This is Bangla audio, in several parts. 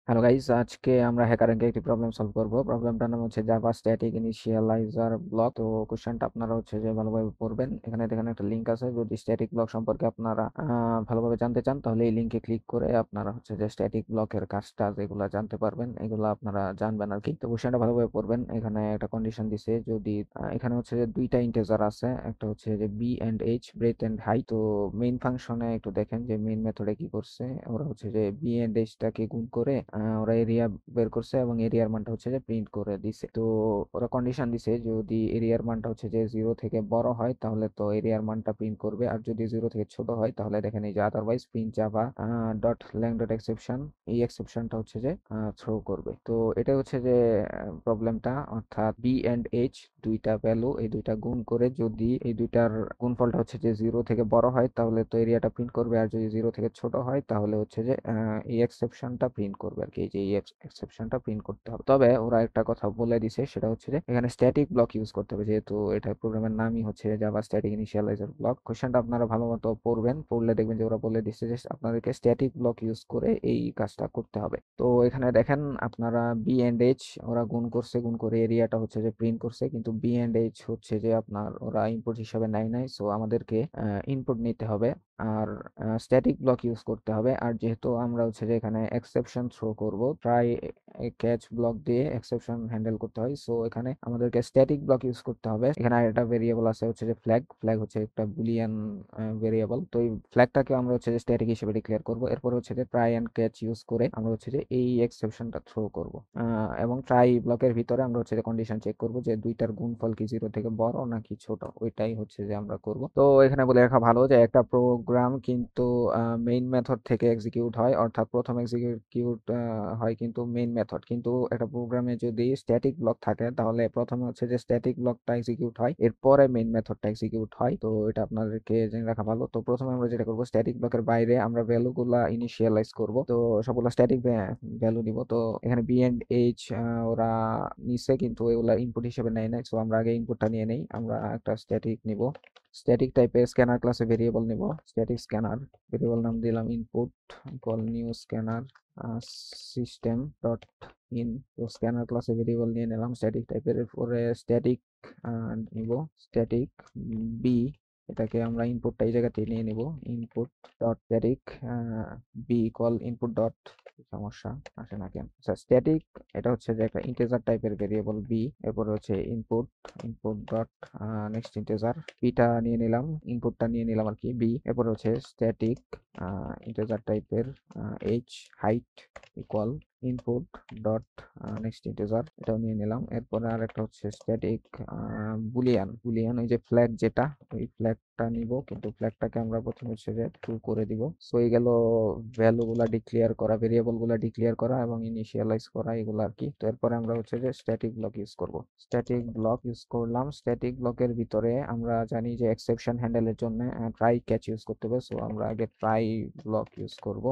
হ্যালো গাইস, আজকে আমরা হ্যাকারকে একটি প্রবলেম সলভ করব। প্রবলেমটার নাম হচ্ছে জাভা স্ট্যাটিক ইনিশিয়ালাইজার ব্লক। তো কোশ্চেনটা আপনারা হচ্ছে যে ভালোভাবে পড়বেন। এখানে দেখেন একটা লিঙ্ক আছে। যদি স্ট্যাটিক ব্লক সম্পর্কে আপনারা ভালোভাবে জানতে চান, তাহলে এই লিঙ্কে ক্লিক করে আপনারা হচ্ছে যে স্ট্যাটিক ব্লকের কাজটা যেগুলো জানতে পারবেন, এগুলো আপনারা জানবেন আর কি। তো কোশ্চেনটা ভালোভাবে পড়বেন। এখানে একটা কন্ডিশন দিছে, যদি এখানে হচ্ছে যে দুইটা ইন্টিজার আছে, একটা হচ্ছে যে B and H, breath and height. তো মেইন ফাংশনে একটু দেখেন যে মেইন মেথডে কি করছে। ওরা হচ্ছে যে বি এন্ড এইচটাকে গুণ করে ওরা এরিয়া বের করছে এবং এরিয়ার মানটা হচ্ছে যে প্রিন্ট করে দিছে। তো ওরা কন্ডিশন দিছে, যদি এরিয়ার মানটা হচ্ছে যে 0 থেকে বড় হয় তাহলে তো এরিয়ার মানটা প্রিন্ট করবে, আর যদি 0 থেকে ছোট হয় তাহলে দেখেন এই যে আদারওয়াইজ প্রিন্ট জাভা ডট ল্যাং ডট এক্সেপশন, এই এক্সেপশনটা হচ্ছে যে থ্রো করবে। তো এটা হচ্ছে যে প্রবলেমটা, অর্থাৎ বি এন্ড এইচ দুইটা ভ্যালু, এই দুইটা গুণ করে যদি এই দুইটার গুণফলটা হচ্ছে যে 0 থেকে বড় হয় তাহলে তো এরিয়াটা প্রিন্ট করবে, আর যদি 0 থেকে ছোট হয় তাহলে হচ্ছে যে এই এক্সেপশনটা প্রিন্ট করবে আর কি। এই যে এই এক্সেপশনটা প্রিন্ট করতে হবে। তবে ওরা একটা কথা বলে দিছে, সেটা হচ্ছে যে এখানে স্ট্যাটিক ব্লক ইউজ করতে হবে, যেহেতু এটা প্রোগ্রামের নামই হচ্ছে জাভা স্ট্যাটিক ইনিশিয়ালাইজার ব্লক। কোশ্চেনটা আপনারা ভালো মতো পড়বেন, পড়লে দেখবেন যে ওরা বলে দিচ্ছে যে আপনাদেরকে স্ট্যাটিক ব্লক ইউজ করে এই কাজটা করতে হবে। তো এখানে দেখেন আপনারা বি এন্ড এইচ ওরা গুণ করছে, গুণ করে এরিয়াটা হচ্ছে যে প্রিন্ট করছে, কিন্তু বি এন্ড এইচ হচ্ছে যে আপনার ওরা ইনপুট হিসাবে নেয় নাই। সো আমাদেরকে ইনপুট নিতে হবে আর স্ট্যাটিক ব্লক ইউজ করতে হবে। আর যেহেতু আমরা হচ্ছে যে এখানে এক্সেপশন থ্রো করব, ট্রাই ক্যাচ ব্লক দিয়ে এক্সেপশন হ্যান্ডেল করতে হয়। সো এখানে আমাদেরকে স্ট্যাটিক ব্লক ইউজ করতে হবে। এখানে আরেকটা ভেরিয়েবল আছে হচ্ছে যে ফ্ল্যাগ। ফ্ল্যাগ হচ্ছে একটা বুলিয়ান ভেরিয়েবল। তো এই ফ্ল্যাগটাকে আমরা হচ্ছে যে স্ট্যাটিক হিসেবে ডিক্লেয়ার করব। এরপর হচ্ছে যে ট্রাই এন্ড ক্যাচ ইউজ করে আমরা হচ্ছে যে এই এক্সেপশনটা থ্রো করব, এবং ট্রাই ব্লকের ভিতরে আমরা হচ্ছে যে কন্ডিশন চেক করব যে দুইটার গুণফল কি 0 থেকে বড় নাকি ছোট, ওইটাই হচ্ছে যে আমরা করব। তো এখানে বলে রাখা ভালো যে একটা প্রোগ্রাম কিন্তু মেইন মেথড থেকে এক্সিকিউট হয়, অর্থাৎ প্রথম এক্সিকিউট হয় কিন্তু মেইন মেথড। কিন্তু একটা প্রোগ্রামে যদি স্ট্যাটিক ব্লক থাকে তাহলে প্রথমে হচ্ছে যে স্ট্যাটিক ব্লকটা এক্সিকিউট হয়, এরপরে মেইন মেথডটা এক্সিকিউট হয়। তো এটা আপনাদেরকে জেনে রাখা ভালো। তো প্রথমে আমরা যেটা করব, স্ট্যাটিক ব্লকের বাইরে আমরা ভ্যালুগুলা ইনিশিয়ালাইজ করব। তো সবগুলা স্ট্যাটিক ভ্যালু নিব। তো এখানে বি এন্ড এইচ ওরা নিছে, কিন্তু এগুলা ইনপুট হিসেবে নেয় নাই। সো আমরা আগে ইনপুটটা নিয়ে নেই। আমরা একটা স্ট্যাটিক নিব, স্ট্যাটিক টাইপের স্ক্যানার ক্লাসে ভেরিয়েবল নিব। স্ট্যাটিক স্ক্যানার ভেরিয়েবল নাম দিলাম input, call new scanner system dot in. তো স্ক্যানার ক্লাসে ভেরিয়েবল নিয়ে নিলাম স্ট্যাটিক টাইপের। এরপরে স্ট্যাটিক নিব স্ট্যাটিক বি, এটাকে আমরা ইনপুটটা এই জায়গাতে নিয়ে নিব, input dot static B call input dot, সমস্যা আসে না কেন। আচ্ছা, স্ট্যাটিক এটা হচ্ছে যে একটা ইন্টিজার টাইপের ভেরিয়েবল বি। এরপরে হচ্ছে input, input dot next integer, বিটা নিয়ে নিলাম, ইনপুটটা নিয়ে নিলাম আর কি বি। এরপরে হচ্ছে স্ট্যাটিক ইন্টিজার টাইপের H height equal input dot next integer, এটাও নিয়ে নিলাম। এরপরে আর একটা হচ্ছে স্ট্যাটিক বুলিয়ান। বুলিয়ান ওই যে ফ্ল্যাগ, যেটা ওই ফ্ল্যাগটা নিব, কিন্তু ফ্ল্যাগটাকে আমরা প্রথমে হচ্ছে যে ট্রু করে দিব। সো এই গেল ভ্যালু গুলা ডিক্লেয়ার করা, ভেরিয়েবল গুলা ডিক্লেয়ার করা এবং ইনিশিয়ালাইজ করা, এগুলো আর কি। তো এরপরে আমরা হচ্ছে যে স্ট্যাটিক ব্লক ইউজ করব। স্ট্যাটিক ব্লক ইউজ করলাম। স্ট্যাটিক ব্লকের ভিতরে আমরা জানি যে এক্সেপশন হ্যান্ডেলের জন্য ট্রাই ক্যাচ ইউজ করতে হবে। সো আমরা আগে ট্রাই ব্লক ইউজ করব।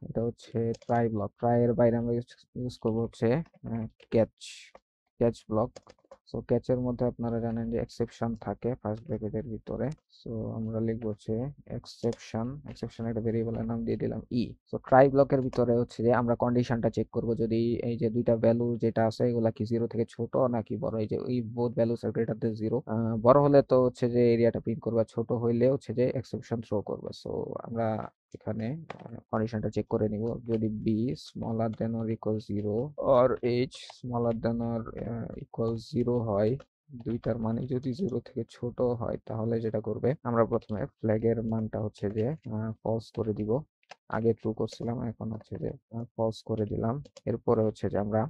এটা হচ্ছে ট্রাই ব্লক। ট্রাই এর বাইরে আমরা ইউজ করব হচ্ছে ক্যাচ, ক্যাচ ব্লক। সো ক্যাচের মধ্যে আপনারা জানেন যে এক্সেপশন থাকে ফার্স্ট ব্র্যাকেটের ভিতরে। সো আমরা লিখবো হচ্ছে এক্সেপশন, এক্সেপশন একটা ভেরিয়েবলের নাম দিয়ে দিলাম ই। সো ট্রাই ব্লকের ভিতরে হচ্ছে যে আমরা কন্ডিশনটা চেক করব, যদি এই যে দুইটা ভ্যালু যেটা আছে এগুলা কি 0 থেকে ছোট নাকি বড়। এই যে এই বোথ ভ্যালুস আর গ্রেটার দেন 0, বড় হলে তো হচ্ছে যে এরিয়াটা প্রিন্ট করবে, ছোট হইলে হচ্ছে যে এক্সেপশন থ্রো করবে। সো আমরা এখানে কন্ডিশনটা চেক করে নিব, যদি B smaller than or equal 0 or H smaller than or equal 0 হয়, দুইটার মানে যদি 0 থেকে ছোট হয়, তাহলে যেটা করবে আমরা প্রথমে ফ্ল্যাগের মানটা হচ্ছে যে ফলস করে দিব। আগে ট্রু করছিলাম, এখন হচ্ছে যে ফলস করে দিলাম। এরপরে হচ্ছে যে আমরা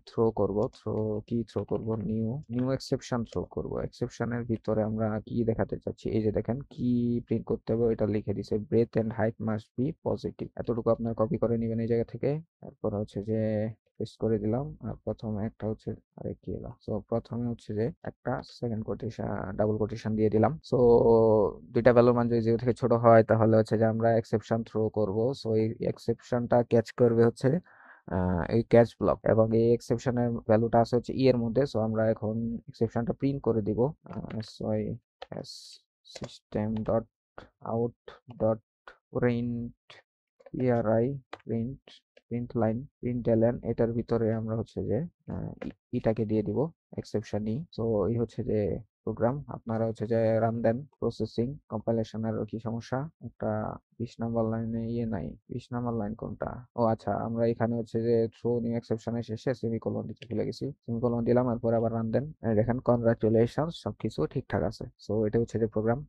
থ্রো করব। থ্রো কি থ্রো করব, নিউ নিউ এক্সেপশন থ্রো করব। এক্সেপশনের ভিতরে আমরা কি দেখাতে চাচ্ছি, এই যে দেখেন কি প্রিন্ট করতে হবে, এটা লিখে দিছে breadth and height must be positive. এতটুকু আপনার কপি করে নেবেন এই জায়গা থেকে। তারপর হচ্ছে যে পেস্ট করে দিলাম। আর প্রথমে একটা হচ্ছে, আরে কি এলো, সো প্রথমে হচ্ছে যে একটা সেকেন্ড কোটেশন, ডাবল কোটেশন দিয়ে দিলাম। সো দুইটা ভ্যালুর মান যদি 0 থেকে ছোট হয় তাহলে হচ্ছে যে আমরা এক্সেপশন থ্রো করব। সো এই এক্সেপশনটা ক্যাচ করবে হচ্ছে এই ক্যাচ ব্লক, এবং এই এক্সেপশনের ভ্যালুটা আছে হচ্ছে ই এর মধ্যে। সো আমরা এখন এক্সেপশনটা প্রিন্ট করে দিব, sorry system dot out dot print print print LN এটার ভিতরে আমরা হচ্ছে যে ইটাকে দিয়ে দিব এক্সেপশন ই। তো এই হচ্ছে যে প্রোগ্রাম, আপনারা হচ্ছে যে রান দেন। প্রসেসিং কম্পাইলেশনের কি সমস্যা, একটা 20 নম্বর লাইনে নাই। 20 নম্বর লাইন কোনটা? ও আচ্ছা, আমরা এখানে হচ্ছে যে থ্রো নিউ এক্সেপশনের শেষে সেমিকোলন দিতে ভুলে গেছি। সেমিকোলন দিলাম, এরপর আবার রান দেন। দেখেন কনগ্রাচুলেশন, সবকিছু ঠিকঠাক আছে। সো এটা হচ্ছে যে প্রোগ্রাম।